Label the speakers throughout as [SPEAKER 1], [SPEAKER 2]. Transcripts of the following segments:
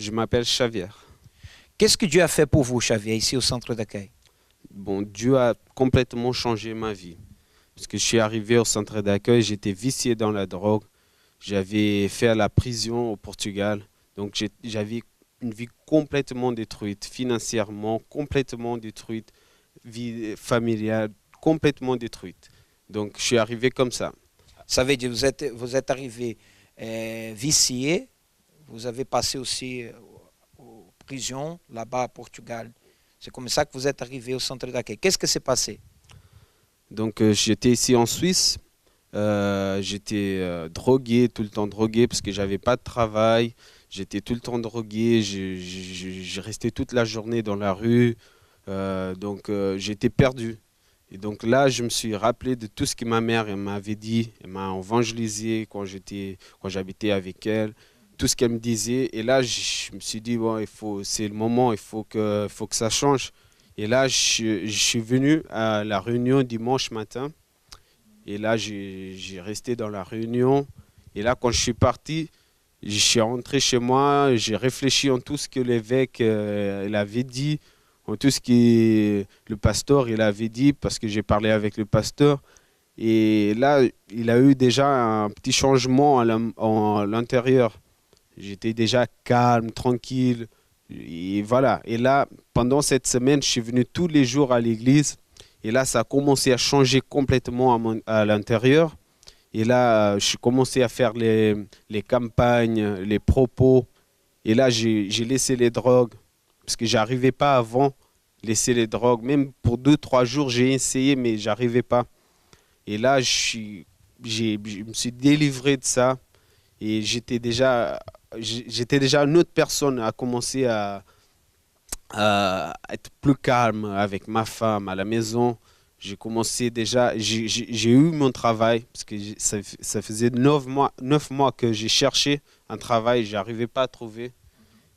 [SPEAKER 1] Je m'appelle Xavier.
[SPEAKER 2] Qu'est-ce que Dieu a fait pour vous, Xavier, ici au centre d'accueil?
[SPEAKER 1] Bon, Dieu a complètement changé ma vie. Parce que je suis arrivé au centre d'accueil, j'étais vicié dans la drogue. J'avais fait la prison au Portugal. Donc j'avais une vie complètement détruite, financièrement, complètement détruite, vie familiale, complètement détruite. Donc je suis arrivé comme ça.
[SPEAKER 2] Ça veut dire que vous êtes arrivé vicié, vous avez passé aussi aux prisons là-bas à Portugal. C'est comme ça que vous êtes arrivé au centre d'accueil. Qu'est-ce que s'est passé?
[SPEAKER 1] Donc j'étais ici en Suisse. J'étais drogué, tout le temps drogué parce que j'avais pas de travail. J'étais tout le temps drogué. Je restais toute la journée dans la rue. J'étais perdu. Et donc là, je me suis rappelé de tout ce que ma mère elle m'avait dit. Elle m'a évangélisé quand j'habitais avec elle. Tout ce qu'elle me disait. Et là, je me suis dit, bon, c'est le moment, il faut que ça change. Et là, je suis venu à la réunion dimanche matin. Et là, j'ai resté dans la réunion. Et là, quand je suis parti, je suis rentré chez moi. J'ai réfléchi en tout ce que l'évêque il avait dit, en tout ce que le pasteur il avait dit, parce que j'ai parlé avec le pasteur. Et là, il a eu déjà un petit changement à l'intérieur. J'étais déjà calme, tranquille. Et voilà. Et là, pendant cette semaine, je suis venu tous les jours à l'église. Et là, ça a commencé à changer complètement à l'intérieur. Et là, je commençais à faire les campagnes, les propos. Et là, j'ai laissé les drogues. Parce que je n'arrivais pas avant laisser les drogues. Même pour 2, 3 jours, j'ai essayé, mais je n'arrivais pas. Et là, je me suis délivré de ça. Et j'étais déjà une autre personne à commencer à être plus calme avec ma femme à la maison. J'ai eu mon travail, parce que ça faisait 9 mois que j'ai cherché un travail, je n'arrivais pas à trouver.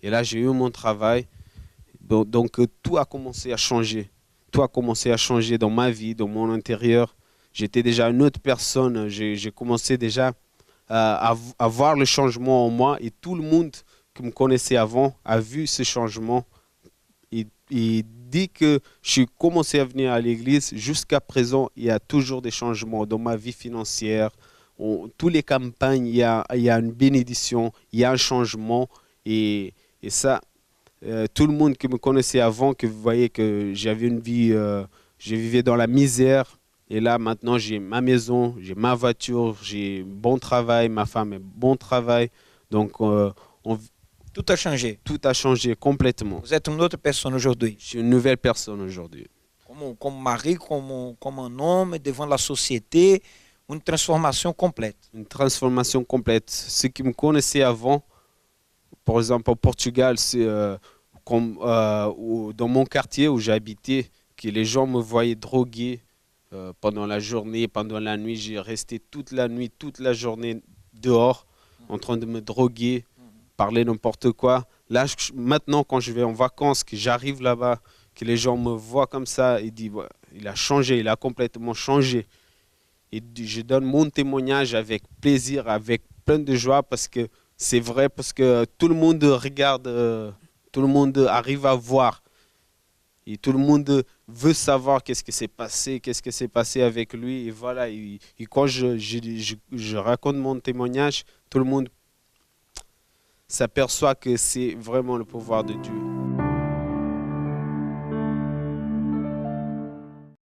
[SPEAKER 1] Et là, j'ai eu mon travail. Donc, tout a commencé à changer. Tout a commencé à changer dans ma vie, dans mon intérieur. J'étais déjà une autre personne. J'ai commencé déjà à voir le changement en moi. Et tout le monde qui me connaissait avant a vu ce changement. Et dès que je suis commencé à venir à l'église, jusqu'à présent, il y a toujours des changements dans ma vie financière. Toutes les campagnes, il y a une bénédiction, il y a un changement. Et ça, tout le monde qui me connaissait avant, que vous voyez que j'avais une vie, je vivais dans la misère. Et là, maintenant, j'ai ma maison, j'ai ma voiture, j'ai bon travail, ma femme a bon travail. Donc, on,
[SPEAKER 2] Tout a changé.
[SPEAKER 1] tout a changé complètement.
[SPEAKER 2] Vous êtes une autre personne aujourd'hui.
[SPEAKER 1] Je suis une nouvelle personne aujourd'hui.
[SPEAKER 2] Comme mari, comme un homme devant la société, une transformation complète.
[SPEAKER 1] Une transformation complète. Ceux qui me connaissaient avant, par exemple au Portugal, c'est dans mon quartier où j'habitais, que les gens me voyaient drogué pendant la journée, pendant la nuit. J'ai resté toute la nuit, toute la journée dehors, en train de me droguer, parler n'importe quoi. Là, maintenant, quand je vais en vacances, que j'arrive là-bas, que les gens me voient comme ça, ils disent, ouais, il a changé, il a complètement changé. Et je donne mon témoignage avec plaisir, avec plein de joie, parce que c'est vrai, parce que tout le monde regarde, tout le monde arrive à voir. Et tout le monde veut savoir qu'est-ce qui s'est passé avec lui. Et voilà, et quand je raconte mon témoignage, tout le monde s'aperçoit que c'est vraiment le pouvoir de Dieu.